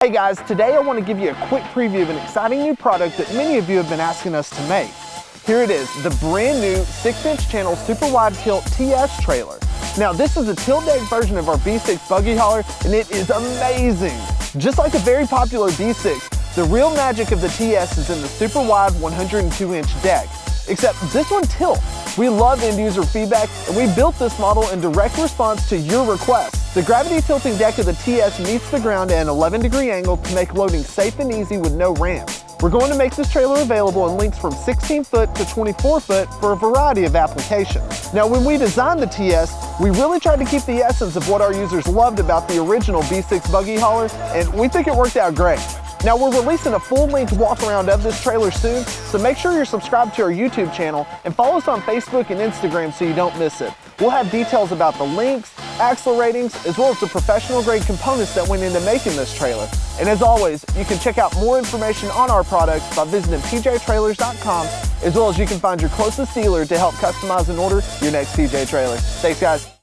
Hey guys, today I want to give you a quick preview of an exciting new product that many of you have been asking us to make. Here it is, the brand new 6-inch channel super wide tilt TS trailer. Now this is a tilt deck version of our B6 buggy hauler and it is amazing. Just like a very popular B6, the real magic of the TS is in the super wide 102-inch deck. Except this one tilts. We love end user feedback and we built this model in direct response to your requests. The gravity tilting deck of the TS meets the ground at an 11-degree angle to make loading safe and easy with no ramp. We're going to make this trailer available in lengths from 16 foot to 24 foot for a variety of applications. Now when we designed the TS, we really tried to keep the essence of what our users loved about the original B6 buggy hauler, and we think it worked out great. Now we're releasing a full-length walk-around of this trailer soon, so make sure you're subscribed to our YouTube channel and follow us on Facebook and Instagram so you don't miss it. We'll have details about the lengths, axle ratings, as well as the professional-grade components that went into making this trailer. And as always, you can check out more information on our products by visiting pjtrailers.com, as well as you can find your closest dealer to help customize and order your next PJ trailer. Thanks guys.